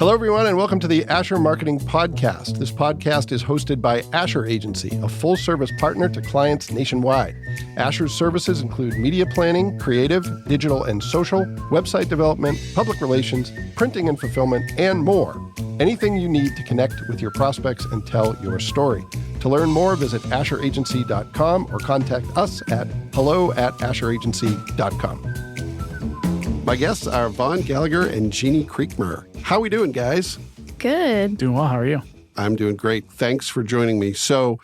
Hello, everyone, and welcome to the Asher Marketing Podcast. This podcast is hosted by Asher Agency, a full-service partner to clients nationwide. Asher's services include media planning, creative, digital and social, website development, public relations, printing and fulfillment, and more. Anything you need to connect with your prospects and tell your story. To learn more, visit asheragency.com or contact us at hello@asheragency.com. My guests are Vaughn, Gallagher, and Jeanie Creekmur. How we doing, guys? Good. Doing well. How are you? I'm doing great. Thanks for joining me. So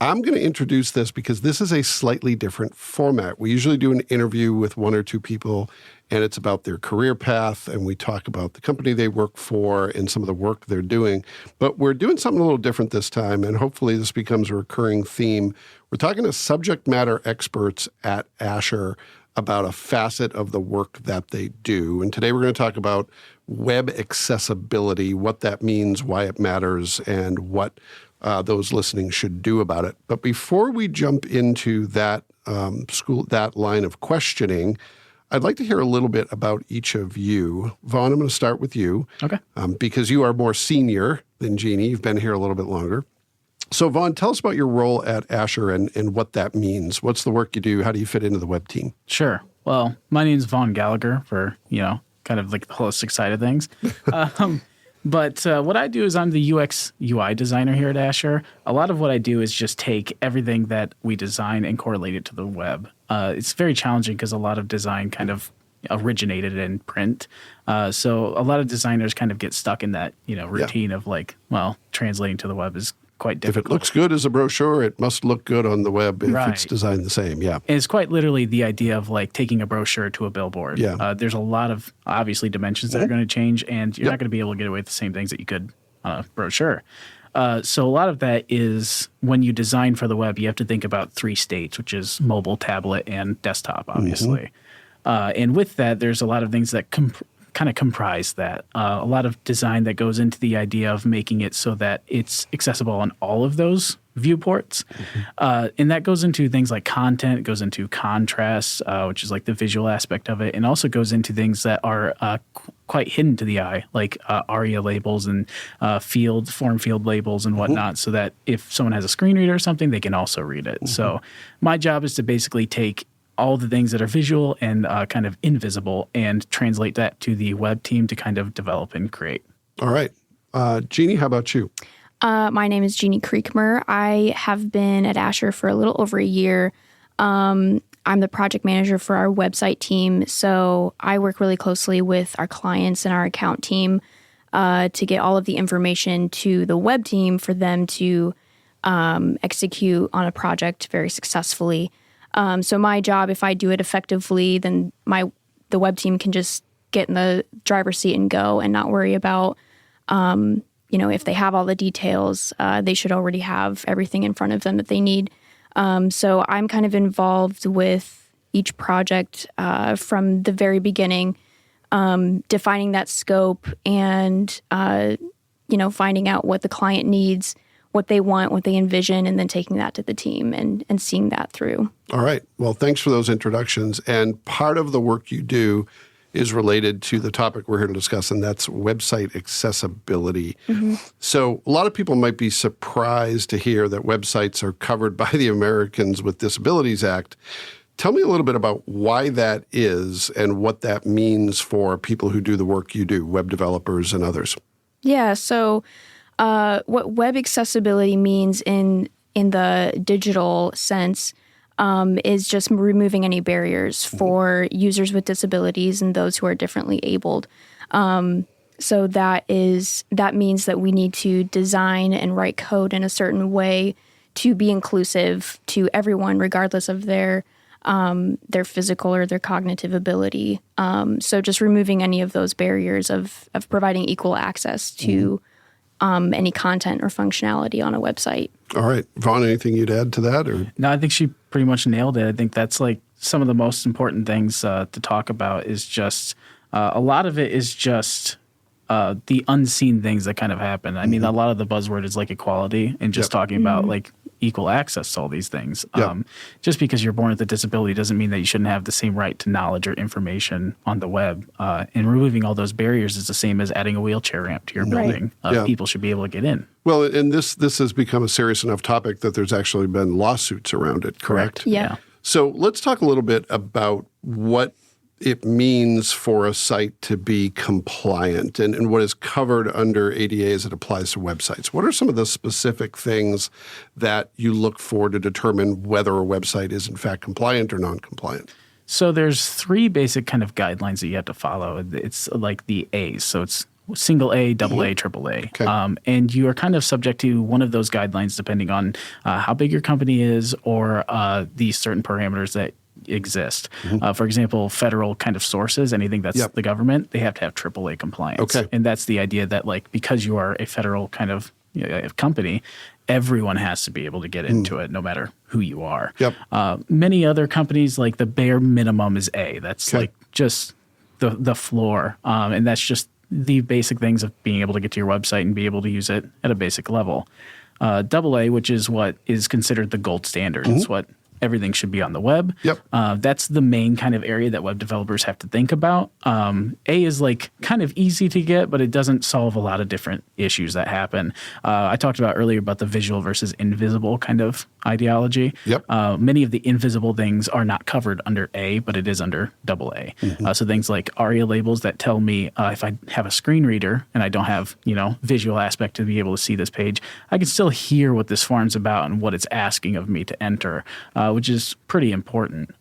I'm going to introduce this because this is a slightly different format. We usually do an interview with one or two people, and it's about their career path, and we talk about the company they work for and some of the work they're doing. But we're doing something a little different this time, and hopefully this becomes a recurring theme. We're talking to subject matter experts at Asher about a facet of the work that they do. And today we're going to talk about web accessibility, what that means, why it matters, and what those listening should do about it. But before we jump into that that line of questioning, I'd like to hear a little bit about each of you. Vaughn, I'm going to start with you. Okay. Because you are more senior than Jeanie. You've been here a little bit longer. So Vaughn, tell us about your role at Asher and what that means. What's the work you do? How do you fit into the web team? Sure. Well, my name's Vaughn Gallagher for, kind of like the holistic side of things. But what I do is I'm the UX UI designer here at Asher. A lot of what I do is just take everything that we design and correlate it to the web. It's very challenging because a lot of design kind of originated in print. So a lot of designers kind of get stuck in that, routine of translating to the web is quite difficult. If it looks good as a brochure, it must look good on the web if it's designed the same. Yeah. And it's quite literally the idea of taking a brochure to a billboard. Yeah. There's a lot of obviously dimensions that are going to change, and you're not going to be able to get away with the same things that you could on a brochure. So a lot of that is when you design for the web, you have to think about three states, which is mobile, tablet, and desktop, obviously. And with that, there's a lot of things that kind of comprise that. A lot of design that goes into the idea of making it so that it's accessible on all of those viewports. And that goes into things like content, it goes into contrast, which is like the visual aspect of it, and also goes into things that are quite hidden to the eye, like ARIA labels and form field labels and whatnot, so that if someone has a screen reader or something, they can also read it. So my job is to basically take all the things that are visual and kind of invisible and translate that to the web team to kind of develop and create. All right. Jeanie, how about you? My name is Jeanie Creekmur. I have been at Asher for a little over a year. I'm the project manager for our website team, so I work really closely with our clients and our account team to get all of the information to the web team for them to execute on a project very successfully. So my job, if I do it effectively, then the web team can just get in the driver's seat and go and not worry about, if they have all the details, they should already have everything in front of them that they need. So I'm kind of involved with each project from the very beginning, defining that scope and, finding out what the client needs, what they want, what they envision, and then taking that to the team and seeing that through. All right. Well, thanks for those introductions. And part of the work you do is related to the topic we're here to discuss, and that's website accessibility. So a lot of people might be surprised to hear that websites are covered by the Americans with Disabilities Act. Tell me a little bit about why that is and what that means for people who do the work you do, web developers and others. Yeah, so what web accessibility means in the digital sense is just removing any barriers for users with disabilities and those who are differently abled. So that means that we need to design and write code in a certain way to be inclusive to everyone, regardless of their physical or their cognitive ability. So just removing any of those barriers of providing equal access to any content or functionality on a website. All right. Vaughn, anything you'd add to that? Or? No, I think she pretty much nailed it. I think that's some of the most important things to talk about is just a lot of it is just the unseen things that kind of happen. I mean, a lot of the buzzword is equality and just talking about equal access to all these things. Yeah. Just because you're born with a disability doesn't mean that you shouldn't have the same right to knowledge or information on the web. And removing all those barriers is the same as adding a wheelchair ramp to your building. People should be able to get in. Well, and this has become a serious enough topic that there's actually been lawsuits around it, correct? Yeah. So let's talk a little bit about what it means for a site to be compliant and what is covered under ADA as it applies to websites. What are some of the specific things that you look for to determine whether a website is in fact compliant or non-compliant? So there's 3 basic kind of guidelines that you have to follow. It's like the A's. So it's single A, double A, triple A. Okay. And you are kind of subject to one of those guidelines depending on how big your company is or the certain parameters that exist. For example, federal kind of sources, anything that's the government, they have to have AAA compliance. Okay. And that's the idea that like because you are a federal kind of company, everyone has to be able to get into it no matter who you are. Yep. Many other companies, like the bare minimum is A. That's like just the floor. And that's just the basic things of being able to get to your website and be able to use it at a basic level. Double A, which is what is considered the gold standard. It's what everything should be on the web. Yep. That's the main kind of area that web developers have to think about. A is like kind of easy to get, but it doesn't solve a lot of different issues that happen. I talked about earlier about the visual versus invisible kind of ideology. Yep. Many of the invisible things are not covered under A, but it is under double A. So things like ARIA labels that tell me if I have a screen reader and I don't have, visual aspect to be able to see this page, I can still hear what this form's about and what it's asking of me to enter, which is pretty important.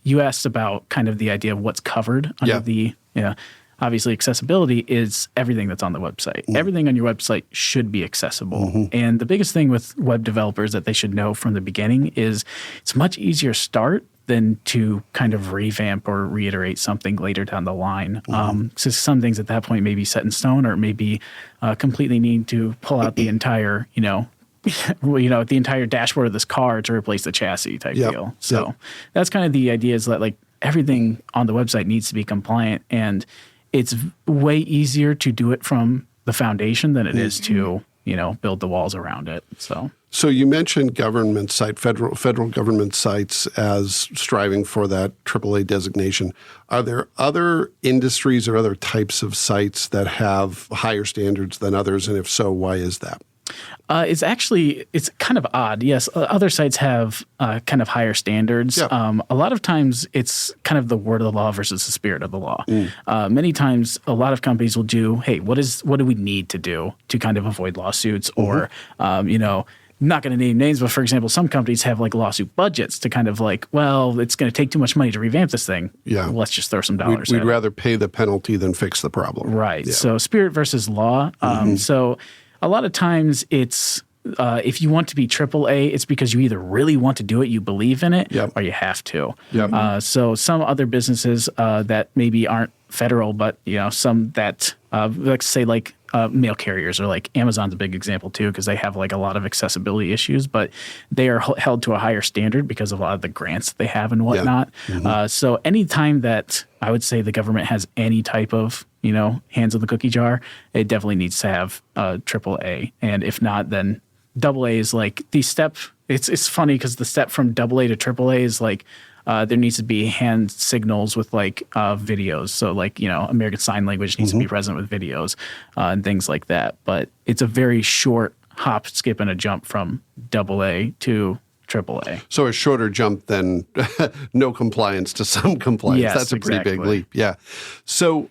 You asked about kind of the idea of what's covered under the, obviously accessibility is everything that's on the website. Everything on your website should be accessible. And the biggest thing with web developers that they should know from the beginning is it's much easier to start than to kind of revamp or reiterate something later down the line. So some things at that point may be set in stone or maybe completely need to pull out the entire, the entire dashboard of this car to replace the chassis type deal. So that's kind of the idea is that like everything on the website needs to be compliant, and it's way easier to do it from the foundation than it is to, build the walls around it. So you mentioned government site, federal government sites as striving for that AAA designation. Are there other industries or other types of sites that have higher standards than others? And if so, why is that? It's kind of odd. Yes, other sites have kind of higher standards. A lot of times it's kind of the word of the law versus the spirit of the law. Many times a lot of companies will do, hey, what do we need to do to kind of avoid lawsuits or, not going to name names, but for example, some companies have like lawsuit budgets to kind of like, well, it's going to take too much money to revamp this thing. Yeah. Let's just throw some dollars We'd rather pay the penalty than fix the problem. Right. Yeah. So spirit versus law. So a lot of times it's if you want to be AAA, it's because you either really want to do it, you believe in it, or you have to. So some other businesses that maybe aren't federal, but some that let's say like mail carriers or like Amazon's a big example too, because they have like a lot of accessibility issues, but they are held to a higher standard because of a lot of the grants that they have and whatnot. So anytime that I would say the government has any type of hands in the cookie jar, it definitely needs to have AAA, and if not, then AA is like the step. It's funny because the step from AA to AAA is like there needs to be hand signals with like videos. So like American Sign Language needs to be present with videos and things like that. But it's a very short hop, skip, and a jump from AA to AAA. So a shorter jump than no compliance to some compliance. Yes, that's a pretty big leap. Yeah. So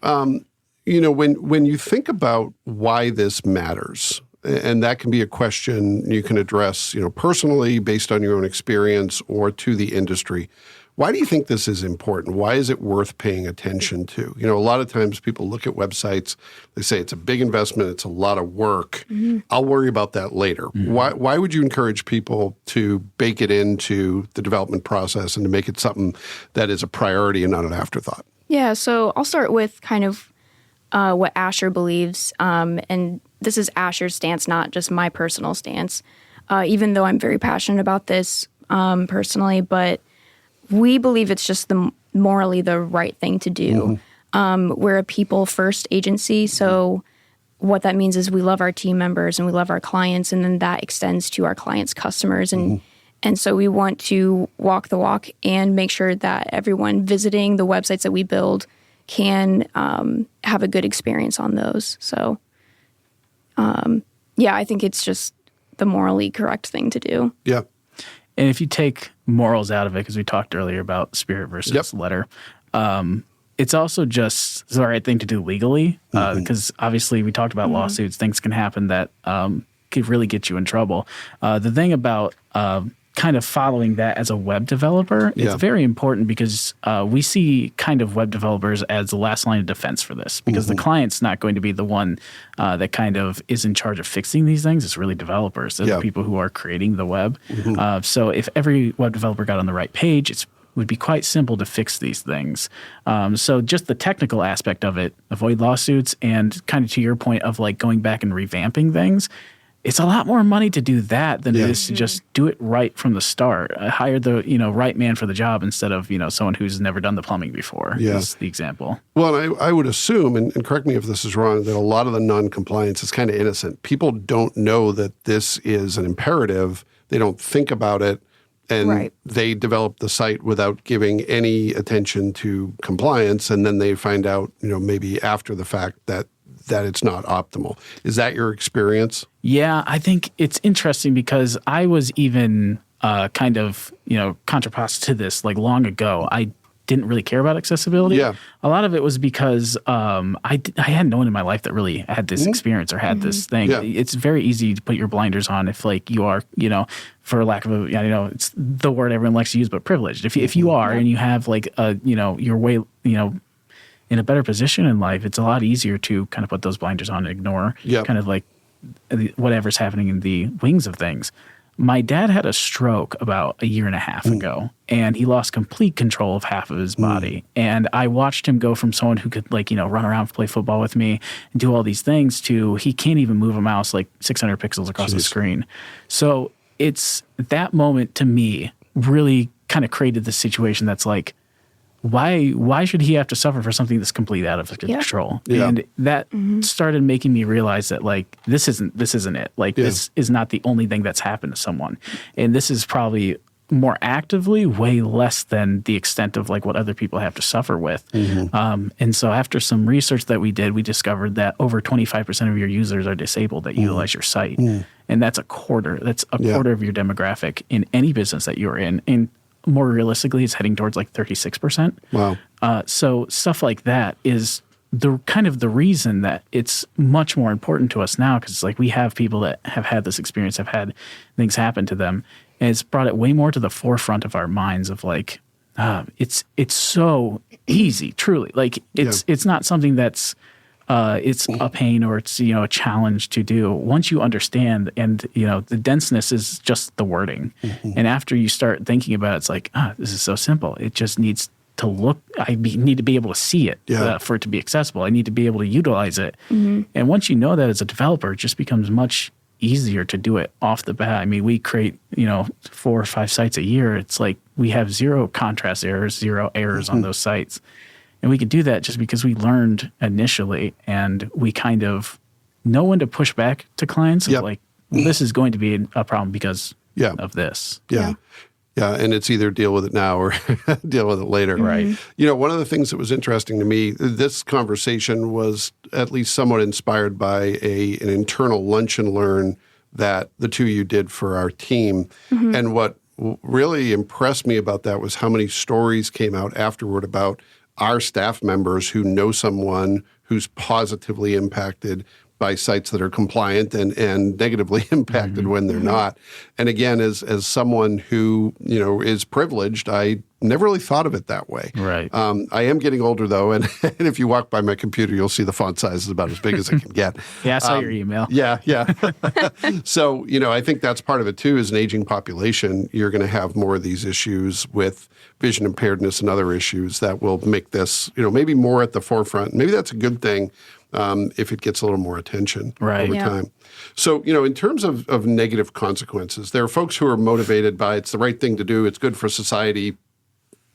when you think about why this matters. And that can be a question you can address, personally based on your own experience or to the industry. Why do you think this is important? Why is it worth paying attention to? A lot of times people look at websites, they say it's a big investment, it's a lot of work. I'll worry about that later. Why would you encourage people to bake it into the development process and to make it something that is a priority and not an afterthought? Yeah, so I'll start with kind of what Asher believes, and this is Asher's stance, not just my personal stance, even though I'm very passionate about this personally, but we believe it's just morally the right thing to do. We're a people-first agency, so what that means is we love our team members and we love our clients, and then that extends to our clients' customers. And so we want to walk the walk and make sure that everyone visiting the websites that we build can have a good experience on those. So, I think it's just the morally correct thing to do. Yeah. And if you take morals out of it, because we talked earlier about spirit versus letter, it's also just the right thing to do legally, because obviously we talked about lawsuits. Things can happen that could really get you in trouble. The thing about kind of following that as a web developer, it's very important because we see kind of web developers as the last line of defense for this, because the client's not going to be the one that kind of is in charge of fixing these things. It's really developers. They're the people who are creating the web. So if every web developer got on the right page, it would be quite simple to fix these things. So just the technical aspect of it, avoid lawsuits, and kind of to your point of like going back and revamping things, it's a lot more money to do that than it is to just do it right from the start. Hire the right man for the job instead of someone who's never done the plumbing before. Is the example. Well, I would assume, and correct me if this is wrong, that a lot of the non-compliance is kind of innocent. People don't know that this is an imperative. They don't think about it, and they develop the site without giving any attention to compliance, and then they find out, maybe after the fact that it's not optimal. Is that your experience? Yeah, I think it's interesting because I was even kind of, contrapost to this like long ago. I didn't really care about accessibility. Yeah. A lot of it was because I had no one in my life that really had this experience or had this thing. Yeah. It's very easy to put your blinders on if like you are, for lack of a, it's the word everyone likes to use, but privileged. If you are and you have like your way, in a better position in life, it's a lot easier to kind of put those blinders on and ignore kind of like whatever's happening in the wings of things. My dad had a stroke about a year and a half ago, and he lost complete control of half of his body. And I watched him go from someone who could run around, play football with me, and do all these things to he can't even move a mouse like 600 pixels across the screen. So it's that moment to me really kind of created this situation that's like, why should he have to suffer for something that's completely out of control? Yeah. And that started making me realize that like this isn't it. Like this is not the only thing that's happened to someone. And this is probably more actively way less than the extent of like what other people have to suffer with. And so after some research that we did, we discovered that over 25% of your users are disabled that utilize your site. And that's a quarter. That's a quarter of your demographic in any business that you're in. And more realistically, it's heading towards like 36%. Wow. So stuff like that is the kind of the reason that it's much more important to us now, because it's like we have people that have had this experience, have had things happen to them, and it's brought it way more to the forefront of our minds of like, it's so easy, truly. Like it's not something that's it's a pain or it's a challenge to do. Once you understand, and the denseness is just the wording, and after you start thinking about it, it's like this is so simple. It just needs to look. Need to be able to see it for it to be accessible. I need to be able to utilize it. And once you know that as a developer, it just becomes much easier to do it off the bat. I mean, we create 4 or 5 sites a year. It's like we have 0 contrast errors, 0 errors on those sites. And we could do that just because we learned initially, and we kind of know when to push back to clients. Like, this is going to be a problem because of this. Yeah, and it's either deal with it now or deal with it later. Right. One of the things that was interesting to me, this conversation was at least somewhat inspired by an internal lunch and learn that the two of you did for our team. And what really impressed me about that was how many stories came out afterward about our staff members who know someone who's positively impacted by sites that are compliant and negatively impacted when they're not. And again, as someone who, is privileged, I never really thought of it that way. Right. I am getting older, though, and if you walk by my computer, you'll see the font size is about as big as it can get. I saw your email. Yeah. So, I think that's part of it, too. As an aging population, you're going to have more of these issues with vision impairedness and other issues that will make this, maybe more at the forefront. Maybe that's a good thing. If it gets a little more attention over time. So, in terms of negative consequences, there are folks who are motivated by it's the right thing to do, it's good for society,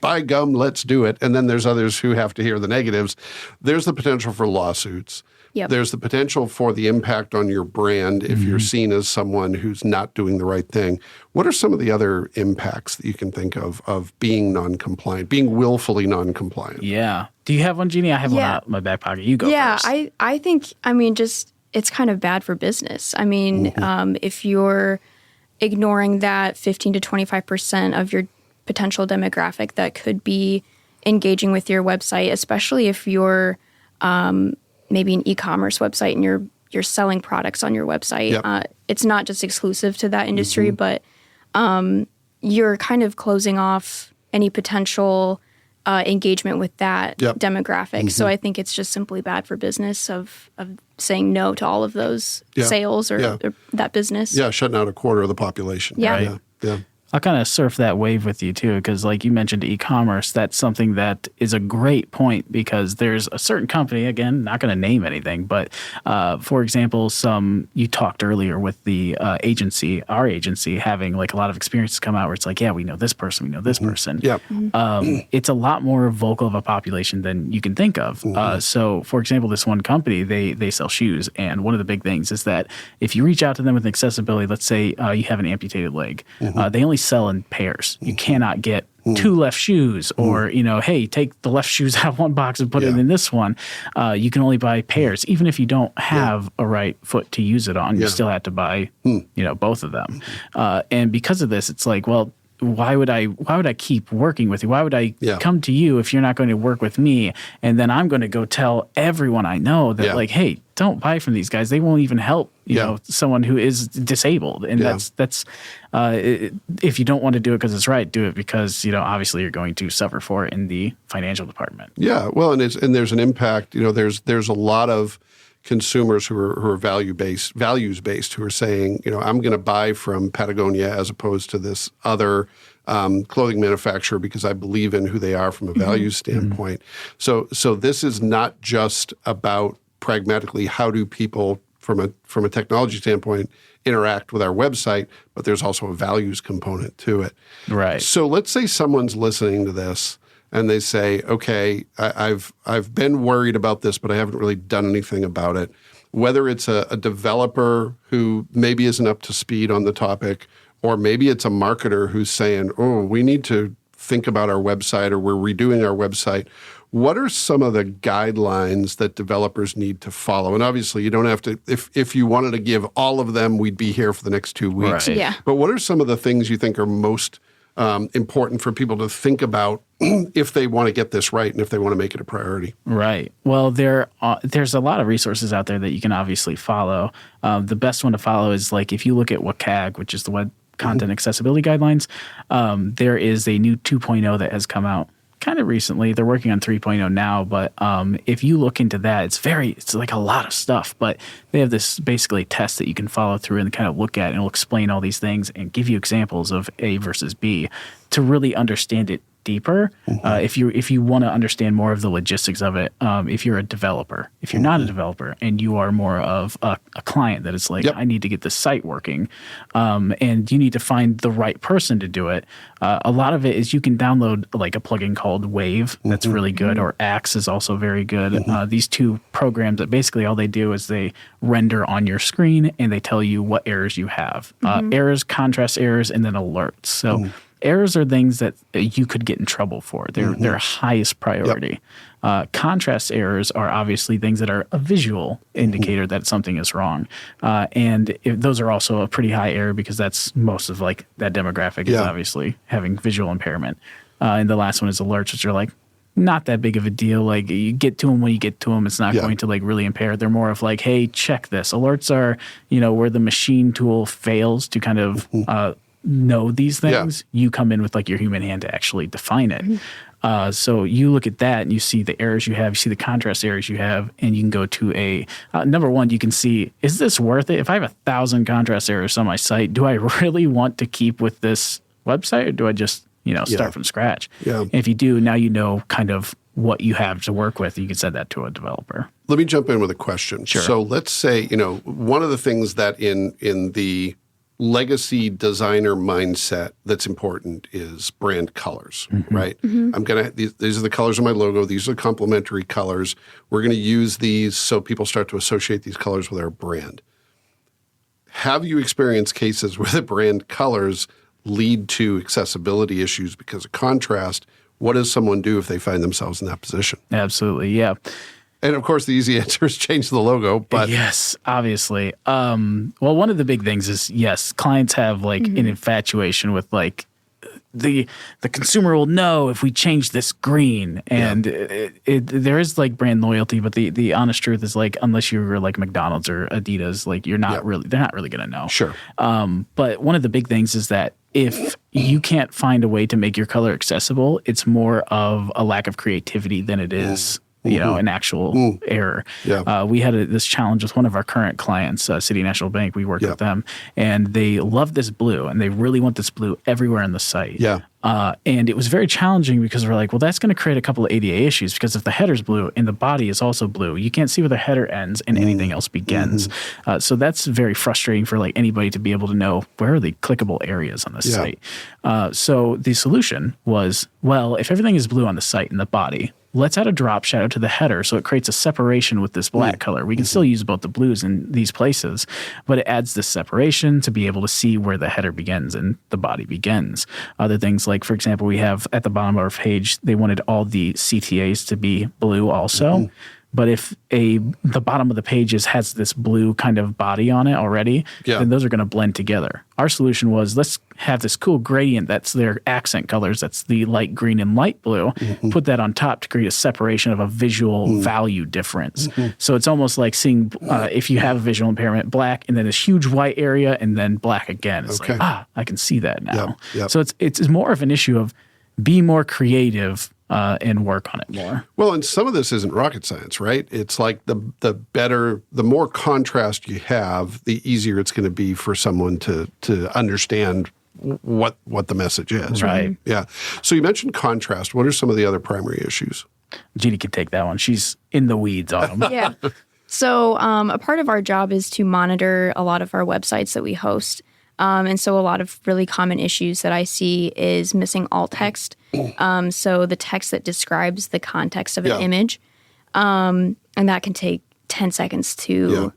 by gum, let's do it. And then there's others who have to hear the negatives. There's the potential for lawsuits. Yep. There's the potential for the impact on your brand if you're seen as someone who's not doing the right thing. What are some of the other impacts that you can think of being non-compliant, being willfully non-compliant? Yeah. Do you have one, Jeanie? I have one out in my back pocket. You go first. I think, just it's kind of bad for business. If you're ignoring that 15 to 25% of your potential demographic that could be engaging with your website, especially if you're maybe an e-commerce website and you're selling products on your website. Yep. It's not just exclusive to that industry, but you're kind of closing off any potential engagement with that demographic. So I think it's just simply bad for business of saying no to all of those sales or that business. Yeah, shutting out a quarter of the population. Yeah. Right. Yeah. I'll kind of surf that wave with you too, because like you mentioned e-commerce, that's something that is a great point because there's a certain company, again, not going to name anything, but for example, you talked earlier with the our agency having like a lot of experiences come out where it's like, yeah, we know this person, we know this person. Yep. It's a lot more vocal of a population than you can think of. So for example, this one company, they sell shoes. And one of the big things is that if you reach out to them with accessibility, let's say you have an amputated leg, they only sell in pairs. You cannot get two left shoes or, hey, take the left shoes out of one box and put it in this one. You can only buy pairs. Even if you don't have a right foot to use it on, you still have to buy, both of them. And because of this, it's like, well, why would I keep working with you? Why would I come to you if you're not going to work with me? And then I'm going to go tell everyone I know that like, hey, don't buy from these guys. They won't even help, someone who is disabled. And that's if you don't want to do it because it's right, do it because, obviously you're going to suffer for it in the financial department. Yeah. Well, and there's an impact, there's a lot of consumers who are values based, who are saying, I'm going to buy from Patagonia as opposed to this other clothing manufacturer because I believe in who they are from a values standpoint. So this is not just about pragmatically how do people from a technology standpoint interact with our website, but there's also a values component to it. Right. So let's say someone's listening to this and they say, okay, I've been worried about this, but I haven't really done anything about it. Whether it's a developer who maybe isn't up to speed on the topic, or maybe it's a marketer who's saying, oh, we need to think about our website or we're redoing our website. What are some of the guidelines that developers need to follow? And obviously, you don't have to, if you wanted to give all of them, we'd be here for the next 2 weeks. Right. Yeah. But what are some of the things you think are most important for people to think about if they want to get this right and if they want to make it a priority? Right. Well, there's a lot of resources out there that you can obviously follow. The best one to follow is like if you look at WCAG, which is the Web Content Accessibility Guidelines, there is a new 2.0 that has come out kind of recently. They're working on 3.0 now, but if you look into that, it's like a lot of stuff, but they have this basically test that you can follow through and kind of look at, and it'll explain all these things and give you examples of A versus B to really understand it deeper. If you want to understand more of the logistics of it, if you're a developer, if you're not a developer and you are more of a client that is like, I need to get this site working, and you need to find the right person to do it. A lot of it is you can download like a plugin called Wave that's really good, or Axe is also very good. These two programs that basically all they do is they render on your screen and they tell you what errors you have. Errors, contrast errors, and then alerts. So errors are things that you could get in trouble for. They're highest priority. Contrast errors are obviously things that are a visual indicator that something is wrong. And those are also a pretty high error because that's most of like that demographic is obviously having visual impairment. And the last one is alerts, which are like not that big of a deal. Like you get to them when you get to them. It's not going to like really impair. They're more of like, hey, check this. Alerts are, where the machine tool fails to kind of know these things, you come in with like your human hand to actually define it. So you look at that and you see the errors you have, you see the contrast errors you have, and you can go to a number one, you can see, is this worth it? If I have 1,000 contrast errors on my site, do I really want to keep with this website, or do I just start from scratch? And if you do, now you know kind of what you have to work with. You can send that to a developer. Let me jump in with a question. Sure. So let's say, one of the things that in the legacy designer mindset that's important is brand colors, right? I'm going to, these are the colors of my logo. These are complementary colors. We're going to use these so people start to associate these colors with our brand. Have you experienced cases where the brand colors lead to accessibility issues because of contrast? What does someone do if they find themselves in that position? Absolutely, yeah. And of course, the easy answer is change the logo. But yes, obviously. Well, one of the big things is, yes, clients have like an infatuation with like the consumer will know if we change this green, and there is like brand loyalty, but the honest truth is like unless you're like McDonald's or Adidas, like they're not really going to know. Sure. But one of the big things is that if you can't find a way to make your color accessible, it's more of a lack of creativity than it is an actual error. Yeah. We had this challenge with one of our current clients, City National Bank. We worked with them, and they love this blue, and they really want this blue everywhere on the site. Yeah. And it was very challenging because we're like, well, that's going to create a couple of ADA issues because if the header's blue and the body is also blue, you can't see where the header ends and anything else begins. So that's very frustrating for like anybody to be able to know where are the clickable areas on the site. So the solution was, well, if everything is blue on the site and the body, let's add a drop shadow to the header so it creates a separation with this black color. We can still use both the blues in these places, but it adds this separation to be able to see where the header begins and the body begins. Other things like, for example, we have at the bottom of our page, they wanted all the CTAs to be blue also. But if the bottom of the pages has this blue kind of body on it already, then those are going to blend together. Our solution was let's have this cool gradient that's their accent colors. That's the light green and light blue. Put that on top to create a separation of a visual value difference. So it's almost like seeing if you have a visual impairment, black and then this huge white area and then black again. It's like, I can see that now. So it's more of an issue of be more creative and work on it more. Well, and some of this isn't rocket science, right? It's like the more contrast you have, the easier it's going to be for someone to understand what the message is. Right. Yeah. So you mentioned contrast. What are some of the other primary issues? Jeannie can take that one. She's in the weeds on them. Yeah. So a part of our job is to monitor a lot of our websites that we host. And so a lot of really common issues that I see is missing alt text. So the text that describes the context of an image. And that can take 10 seconds to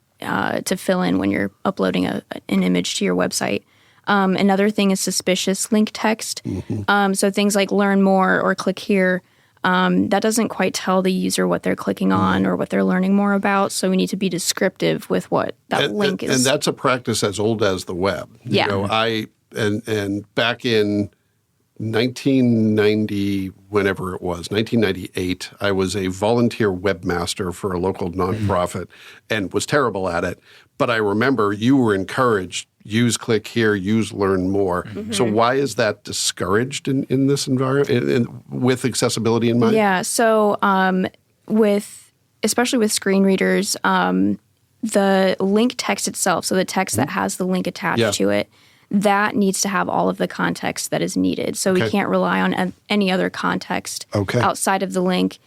fill in when you're uploading an image to your website. Another thing is suspicious link text. So things like learn more or click here. That doesn't quite tell the user what they're clicking on or what they're learning more about. So we need to be descriptive with what that link is. And that's a practice as old as the web. Yeah. You know, and back in 1990, whenever it was, 1998, I was a volunteer webmaster for a local nonprofit and was terrible at it. But I remember you were encouraged, use click here, use learn more. So why is that discouraged in this environment with accessibility in mind? Yeah, so especially with screen readers, the link text itself, so the text that has the link attached to it, that needs to have all of the context that is needed. So we can't rely on any other context outside of the link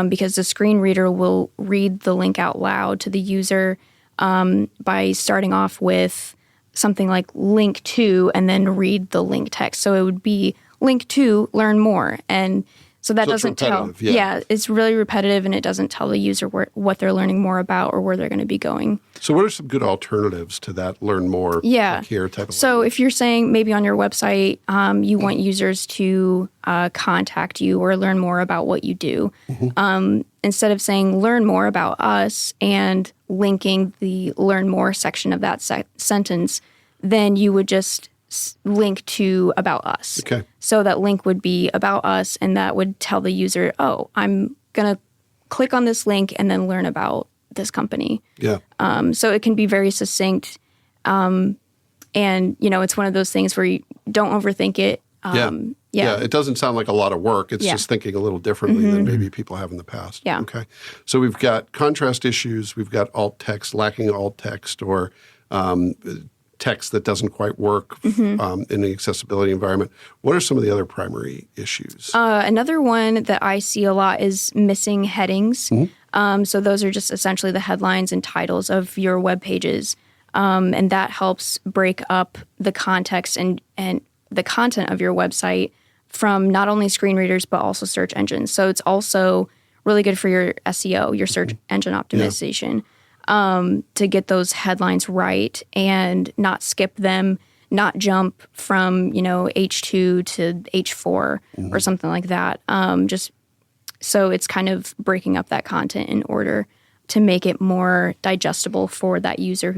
because the screen reader will read the link out loud to the user by starting off with something like link to and then read the link text. So it would be link to learn more. And so that doesn't tell. Yeah, it's really repetitive and it doesn't tell the user what they're learning more about or where they're going to be going. So what are some good alternatives to that learn more here type of So if you're saying maybe on your website you want users to contact you or learn more about what you do, instead of saying learn more about us and linking the learn more section of that sentence, then you would just link to about us. So that link would be about us and that would tell the user, oh, I'm going to click on this link and then learn about this company. So it can be very succinct. And, you know, it's one of those things where you don't overthink it. It doesn't sound like a lot of work. It's just thinking a little differently than maybe people have in the past. Okay. So we've got contrast issues. We've got alt text, lacking alt text, or text that doesn't quite work in the accessibility environment. What are some of the other primary issues? Another one that I see a lot is missing headings. So those are just essentially the headlines and titles of your web pages. And that helps break up the context and the content of your website from not only screen readers, but also search engines. So it's also really good for your SEO, your search engine optimization, to get those headlines right and not skip them, not jump from, H2 to H4 or something like that. Just so it's kind of breaking up that content in order to make it more digestible for that user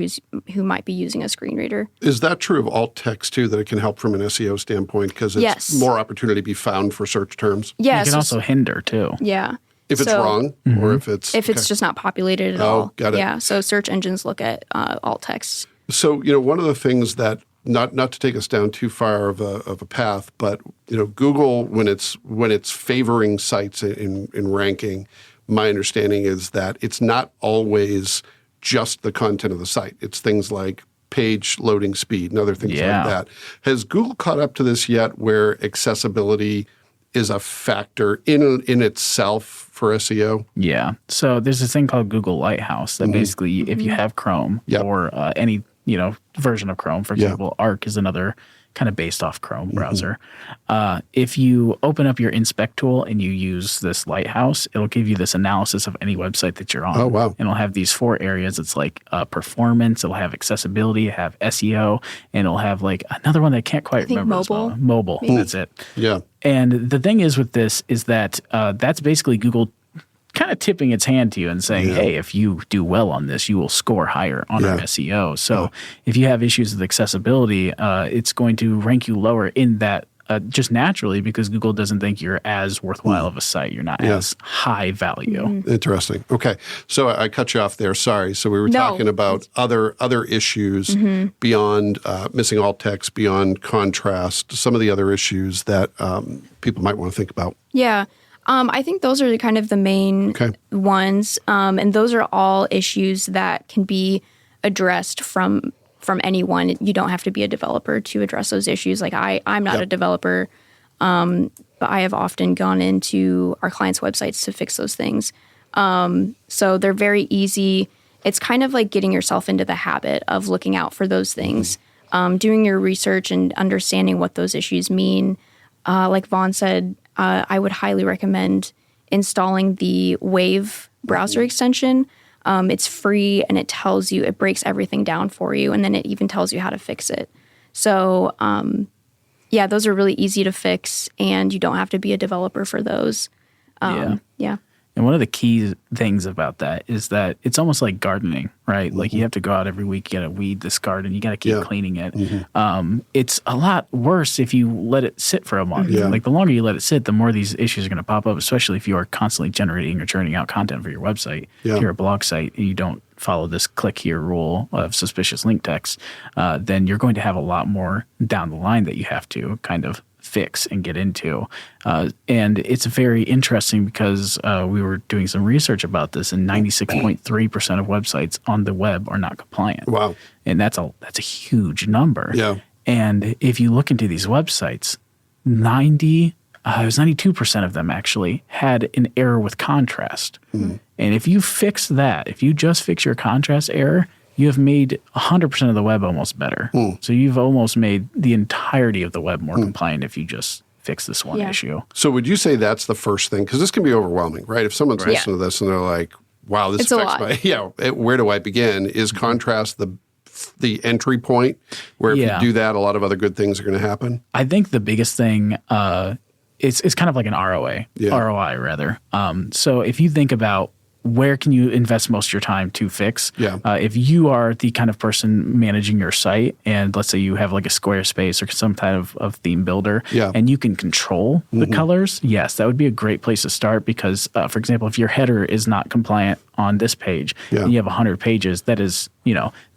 who might be using a screen reader. Is that true of alt text too, that it can help from an SEO standpoint because it's more opportunity to be found for search terms? Yes. It can also hinder too. Yeah. If it's wrong or if it's... If it's just not populated at all. Got it. Yeah, so search engines look at alt text. So, one of the things that, not to take us down too far of a path, but, Google, when it's favoring sites in ranking, my understanding is that it's not always just the content of the site. It's things like page loading speed and other things like that. Has Google caught up to this yet where accessibility is a factor in itself for SEO? Yeah. So there's this thing called Google Lighthouse that basically, if you have Chrome or any version of Chrome, for example, Arc is another kind of based off Chrome browser. If you open up your inspect tool and you use this Lighthouse, it'll give you this analysis of any website that you're on. Oh, wow. And it'll have these 4 areas. It's like performance, it'll have accessibility, it'll have SEO, and it'll have like another one that I can't quite remember. Mobile. Mobile. That's it. Yeah. And the thing is with this is that that's basically Google kind of tipping its hand to you and saying, hey, if you do well on this, you will score higher on our SEO. So if you have issues with accessibility, it's going to rank you lower in that just naturally because Google doesn't think you're as worthwhile of a site. You're not as high value. Interesting. Okay. So I cut you off there. Sorry. So we were talking about other issues beyond missing alt text, beyond contrast, some of the other issues that people might want to think about. Yeah. I think those are kind of the main ones. And those are all issues that can be addressed from anyone. You don't have to be a developer to address those issues. Like I'm not a developer, but I have often gone into our clients' websites to fix those things. So they're very easy. It's kind of like getting yourself into the habit of looking out for those things, doing your research and understanding what those issues mean. Like Vaughn said, I would highly recommend installing the Wave browser extension. It's free and it breaks everything down for you, and then it even tells you how to fix it. So, those are really easy to fix, and you don't have to be a developer for those. Yeah. And one of the key things about that is that it's almost like gardening, right? Like you have to go out every week, you got to weed this garden, you got to keep cleaning it. It's a lot worse if you let it sit for a month. Like the longer you let it sit, the more these issues are going to pop up, especially if you are constantly generating or churning out content for your website. If you're a blog site and you don't follow this click here rule of suspicious link text, then you're going to have a lot more down the line that you have to kind of fix and get into. And it's very interesting because we were doing some research about this, and 96.3% of websites on the web are not compliant. Wow. And that's a huge number. Yeah. And if you look into these websites, 92% of them actually had an error with contrast. And if you fix that, if you just fix your contrast error, you have made 100% of the web almost better. So you've almost made the entirety of the web more compliant if you just fix this one issue. So would you say that's the first thing? Because this can be overwhelming, right? If someone's listening to this and they're like, wow, this affects my, where do I begin? Is contrast the entry point where if you do that, a lot of other good things are going to happen? I think the biggest thing, it's kind of like an ROI rather. So if you think about where can you invest most of your time to fix? If you are the kind of person managing your site, and let's say you have like a Squarespace or some kind of theme builder, and you can control the colors, yes, that would be a great place to start because, for example, if your header is not compliant on this page, and you have 100 pages, that is,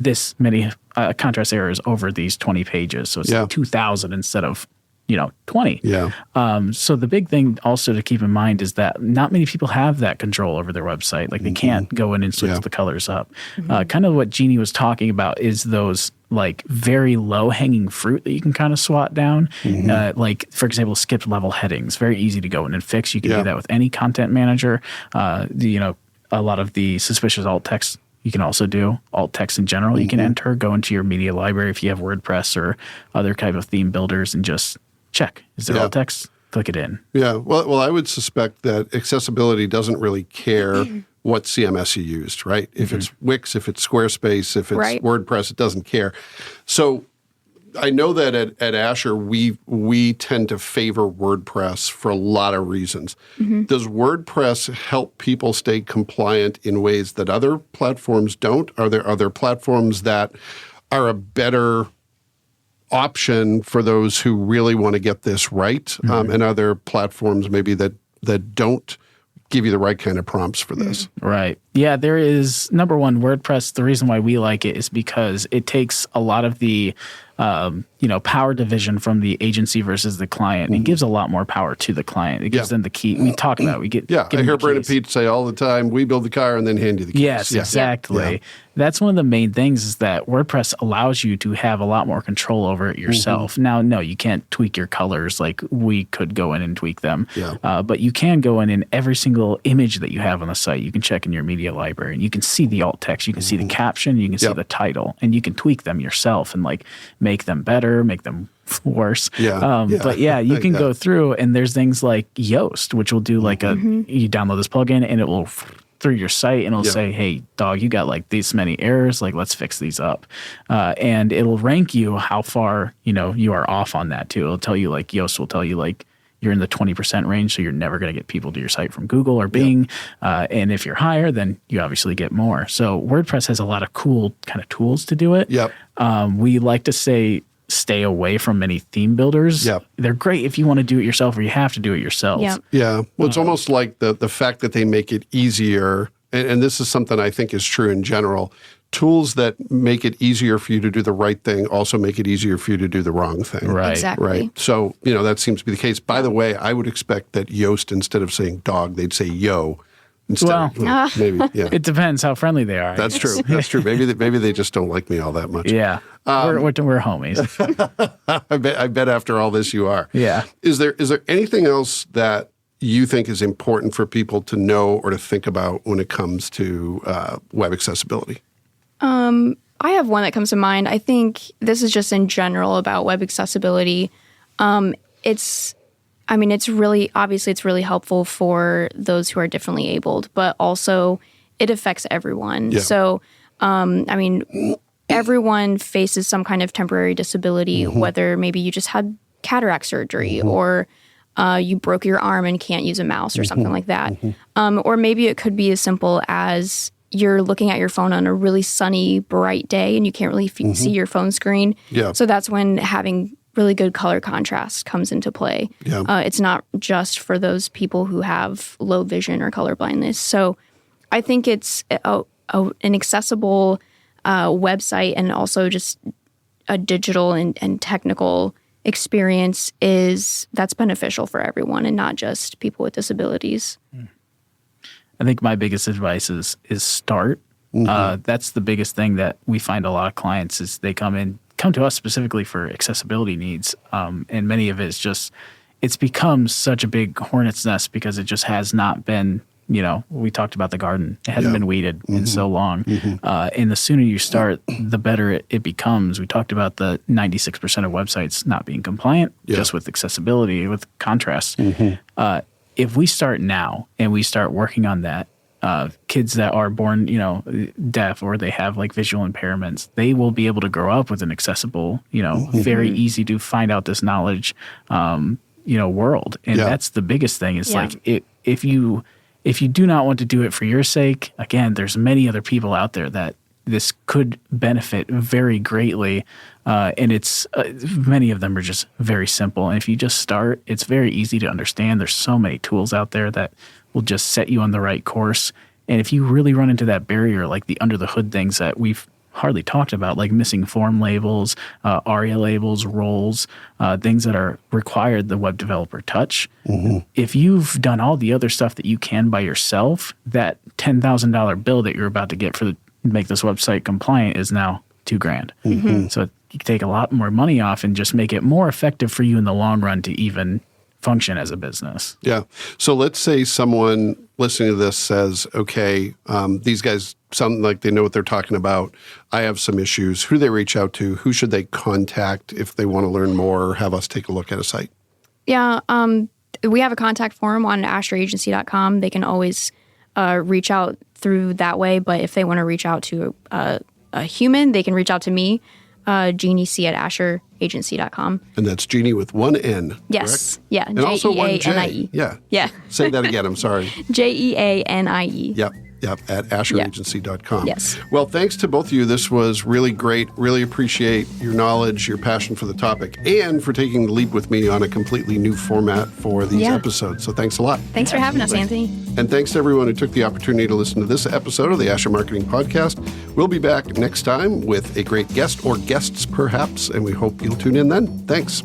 this many contrast errors over these 20 pages. So it's like 2,000 instead of 20. So the big thing also to keep in mind is that not many people have that control over their website. Like they can't go in and switch the colors up. Kind of what Jeanie was talking about is those like very low hanging fruit that you can kind of swat down. Like for example, skipped level headings, very easy to go in and fix. You can do that with any content manager. A lot of the suspicious alt text You can also do alt text in general. You can enter, go into your media library if you have WordPress or other type of theme builders and just check. Is there alt text? Click it in. Yeah. Well, I would suspect that accessibility doesn't really care what CMS you used, right? If it's Wix, if it's Squarespace, if it's WordPress, it doesn't care. So I know that at Asher, we tend to favor WordPress for a lot of reasons. Does WordPress help people stay compliant in ways that other platforms don't? Are there other platforms that are a better option for those who really want to get this right, and other platforms maybe that don't give you the right kind of prompts for this? Right. Yeah, there is, number one, WordPress. The reason why we like it is because it takes a lot of the power division from the agency versus the client. It gives a lot more power to the client. It gives them the key. We talk about it. We get I hear Brent and Pete say all the time, we build the car and then hand you the keys. Yes, exactly. Yeah. That's one of the main things is that WordPress allows you to have a lot more control over it yourself. Now, no, you can't tweak your colors like we could go in and tweak them. Yeah. But you can go in every single image that you have on the site. You can check in your media library and you can see the alt text. You can see the caption. You can see the title. And you can tweak them yourself and make them better, make them worse. But you can go through and there's things like Yoast, which will do you download this plugin and it will through your site and it'll say, hey, dog, you got these many errors. Let's fix these up. And it'll rank you how far, you are off on that too. It'll tell you Yoast will tell you you're in the 20% range, so you're never going to get people to your site from Google or Bing. And if you're higher, then you obviously get more. So WordPress has a lot of cool kind of tools to do it. We like to stay away from many theme builders. They're great if you want to do it yourself or you have to do it yourself. Yeah. Well, it's almost like the fact that they make it easier, and this is something I think is true in general. Tools that make it easier for you to do the right thing also make it easier for you to do the wrong thing. Right. Exactly. Right. So, that seems to be the case. By the way, I would expect that Yoast, instead of saying dog, they'd say yo. Instead of, maybe, It depends how friendly they are. That's true. That's true. Maybe they just don't like me all that much. Yeah. We're homies. I bet after all this you are. Yeah. Is there anything else that you think is important for people to know or to think about when it comes to web accessibility? I have one that comes to mind. I think this is just in general about web accessibility. It's really helpful for those who are differently abled, but also it affects everyone. So, everyone faces some kind of temporary disability, whether maybe you just had cataract surgery or you broke your arm and can't use a mouse or something like that. Or maybe it could be as simple as you're looking at your phone on a really sunny, bright day and you can't really see your phone screen. So that's when having really good color contrast comes into play. It's not just for those people who have low vision or color blindness. So I think it's an accessible website and also just a digital and technical experience that's beneficial for everyone and not just people with disabilities. I think my biggest advice is start. That's the biggest thing that we find a lot of clients is they come to us specifically for accessibility needs. And many of it's become such a big hornet's nest because it just has not been, we talked about the garden. It hasn't been weeded in so long. And the sooner you start, the better it becomes. We talked about the 96% of websites not being compliant just with accessibility, with contrast. If we start now and we start working on that, kids that are born, deaf or they have visual impairments, they will be able to grow up with an accessible, very easy to find out this knowledge, world. And that's the biggest thing is if you do not want to do it for your sake, again, there's many other people out there that this could benefit very greatly. And it's many of them are just very simple. And if you just start, it's very easy to understand. There's so many tools out there that will just set you on the right course. And if you really run into that barrier, like the under the hood things that we've hardly talked about, like missing form labels, ARIA labels, roles, things that are required the web developer touch. If you've done all the other stuff that you can by yourself, that $10,000 bill that you're about to get to make this website compliant is now $2,000. So you can take a lot more money off and just make it more effective for you in the long run to even function as a business. Yeah. So let's say someone listening to this says, okay, these guys sound like they know what they're talking about. I have some issues. Who do they reach out to? Who should they contact if they want to learn more or have us take a look at a site? Yeah. We have a contact form on asheragency.com. They can always reach out through that way. But if they want to reach out to a human, they can reach out to me, Jeanie C at asheragency.com. And that's Jeanie with one N. Yes. Correct? Yeah. And also one J. Jeanie. Yeah. Yeah. Say that again. I'm sorry. Jeanie. Yep. At asheragency.com. Yes. Well, thanks to both of you. This was really great. Really appreciate your knowledge, your passion for the topic, and for taking the lead with me on a completely new format for these episodes. So thanks a lot. Thanks for having us, Anthony. And thanks to everyone who took the opportunity to listen to this episode of the Asher Marketing Podcast. We'll be back next time with a great guest or guests, perhaps, and we hope you'll tune in then. Thanks.